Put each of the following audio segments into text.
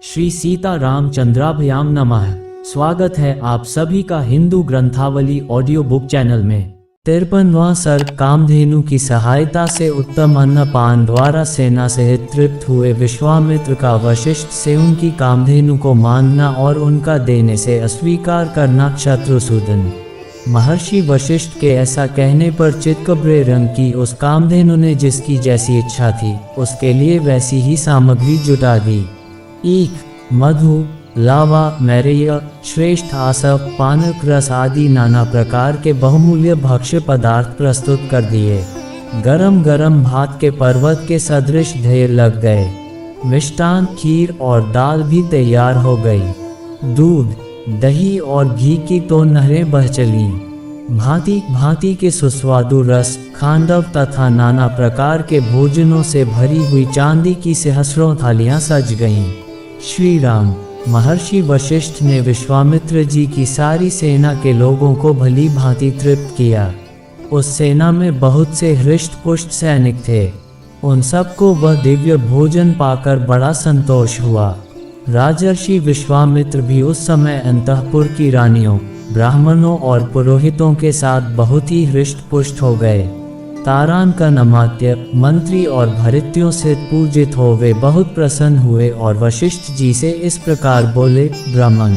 श्री सीता रामचंद्राभ्याम नमः। स्वागत है आप सभी का हिंदू ग्रंथावली ऑडियो बुक चैनल में। 53वां सर्ग कामधेनु की सहायता से उत्तम अन्नपान द्वारा सेना सहित तृप्त हुए विश्वामित्र का वशिष्ठ से उनकी कामधेनु को मानना और उनका देने से अस्वीकार करना। शत्रुसूदन महर्षि वशिष्ठ के ऐसा कहने पर चित्कब्रे रंग की उस कामधेनु ने जिसकी जैसी इच्छा थी उसके लिए वैसी ही सामग्री जुटा दी। ईख, मधु, लावा, मैरेय, श्रेष्ठ आसव, पानक रस आदि नाना प्रकार के बहुमूल्य भक्ष्य पदार्थ प्रस्तुत कर दिए। गरम गरम भात के पर्वत के सदृश ढेर लग गए। मिष्टान, खीर और दाल भी तैयार हो गई। दूध, दही और घी की तो नहरें बह चलीं। भांति भांति के सुस्वादु रस, खांडव तथा नाना प्रकार के भोजनों से भरी हुई चांदी की सहस्रों थालियां सज गईं। श्री राम महर्षि वशिष्ठ ने विश्वामित्र जी की सारी सेना के लोगों को भली भांति तृप्त किया। उस सेना में बहुत से हृष्ट पुष्ट सैनिक थे। उन सबको वह दिव्य भोजन पाकर बड़ा संतोष हुआ। राजर्षि विश्वामित्र भी उस समय अंतःपुर की रानियों, ब्राह्मणों और पुरोहितों के साथ बहुत ही हृष्ट पुष्ट हो गए। तारान का नमात्य, मंत्री और भृत्यों से पूजित हो वे बहुत प्रसन्न हुए और वशिष्ठ जी से इस प्रकार बोले, ब्राह्मण,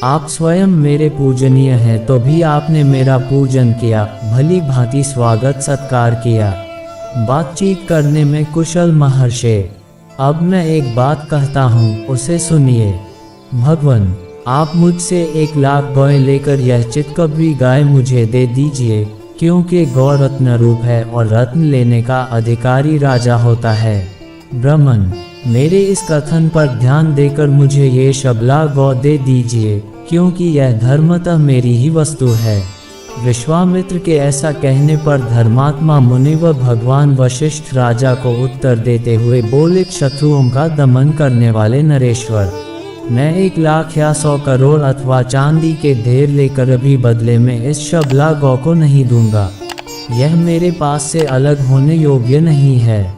आप स्वयं मेरे पूजनीय हैं तो भी आपने मेरा पूजन किया, भली भांति स्वागत सत्कार किया, बातचीत करने में कुशल महर्षि। अब मैं एक बात कहता हूँ, उसे सुनिए। भगवान, आप मुझसे 1 लाख गौएं लेकर यह चित्कबरी गाय मुझे दे दीजिए, क्योंकि गौ रत्न रूप है और रत्न लेने का अधिकारी राजा होता है। ब्राह्मण, मेरे इस कथन पर ध्यान देकर मुझे ये शबला गौ दे दीजिए, क्योंकि यह धर्मतः मेरी ही वस्तु है। विश्वामित्र के ऐसा कहने पर धर्मात्मा मुनि व भगवान वशिष्ठ राजा को उत्तर देते हुए बोले, शत्रुओं का दमन करने वाले नरेश्वर, मैं 1 लाख या 100 करोड़ अथवा चांदी के ढेर लेकर अभी बदले में इस शबला गौ को नहीं दूंगा। यह मेरे पास से अलग होने योग्य नहीं है।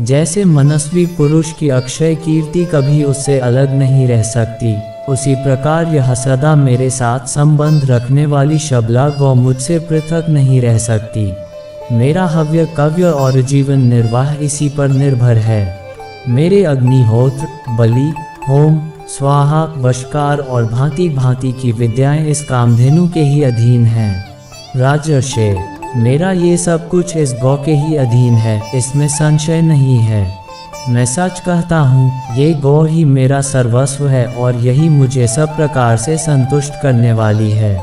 जैसे मनस्वी पुरुष की अक्षय कीर्ति कभी उससे अलग नहीं रह सकती, उसी प्रकार यह सदा मेरे साथ संबंध रखने वाली शबला गौ मुझसे पृथक नहीं रह सकती। मेरा हव्य कव्य और जीवन निर्वाह इसी पर निर्भर है। मेरे अग्निहोत्र, बलि, होम, स्वाहा, वशकार और भांति भांति की विद्याएं इस कामधेनु के ही अधीन हैं। राजर्षि, मेरा ये सब कुछ इस गौ के ही अधीन है, इसमें संशय नहीं है। मैं सच कहता हूँ, ये गौ ही मेरा सर्वस्व है और यही मुझे सब प्रकार से संतुष्ट करने वाली है।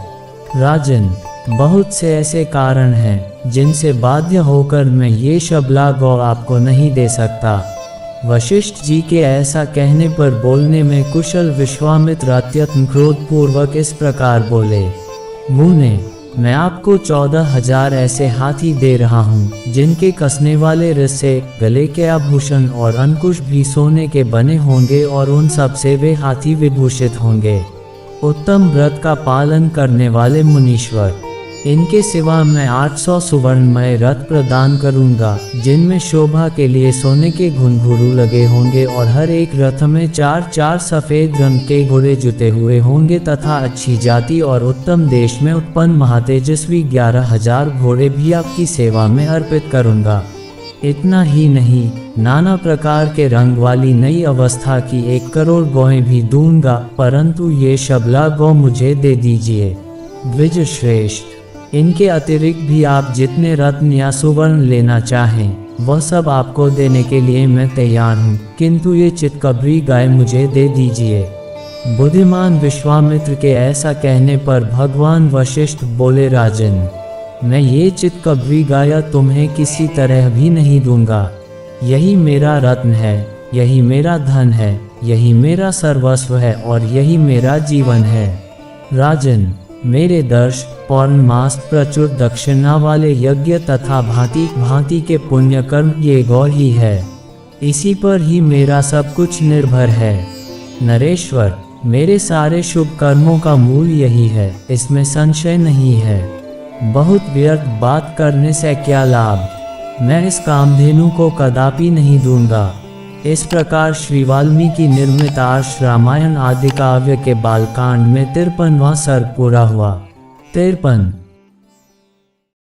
राजन, बहुत से ऐसे कारण हैं जिनसे बाध्य होकर मैं ये शबला गौ आपको नहीं दे सकता। वशिष्ठ जी के ऐसा कहने पर बोलने में कुशल विश्वामित्र अत्यंत क्रोधपूर्वक इस प्रकार बोले, मुने, मैं आपको 14,000 ऐसे हाथी दे रहा हूँ जिनके कसने वाले रस्से, गले के आभूषण और अंकुश भी सोने के बने होंगे और उन सब से वे हाथी विभूषित होंगे। उत्तम व्रत का पालन करने वाले मुनीश्वर, इनके सिवा मैं 800 सुवर्णमय रथ प्रदान करूंगा जिनमें शोभा के लिए सोने के घुंघरू लगे होंगे और हर एक रथ में 4 सफ़ेद रंग के घोड़े जुते हुए होंगे तथा अच्छी जाति और उत्तम देश में उत्पन्न महातेजस्वी 11,000 घोड़े भी आपकी सेवा में अर्पित करूंगा। इतना ही नहीं, नाना प्रकार के रंग वाली नई अवस्था की 1 करोड़ गौएं भी दूंगा, परंतु ये शबला गौ मुझे दे दीजिए। द्विज श्रेष्ठ, इनके अतिरिक्त भी आप जितने रत्न या सुवर्ण लेना चाहें वह सब आपको देने के लिए मैं तैयार हूँ, किंतु ये चित्कबरी गाय मुझे दे दीजिए। बुद्धिमान विश्वामित्र के ऐसा कहने पर भगवान वशिष्ठ बोले, राजन, मैं ये चित्कबरी गाय तुम्हें किसी तरह भी नहीं दूंगा। यही मेरा रत्न है, यही मेरा धन है, यही मेरा सर्वस्व है और यही मेरा जीवन है। राजन, मेरे दर्श, पौर्णमास, प्रचुर दक्षिणा वाले यज्ञ तथा भांति भांति के पुण्य कर्म ये गौ ही है। इसी पर ही मेरा सब कुछ निर्भर है। नरेश्वर, मेरे सारे शुभ कर्मों का मूल यही है, इसमें संशय नहीं है। बहुत व्यर्थ बात करने से क्या लाभ। मैं इस कामधेनु को कदापि नहीं दूंगा। इस प्रकार श्री वाल्मीकि निर्मित आर्ष रामायण आदि काव्य के बालकांड में 53वां सर्ग पूरा हुआ। 53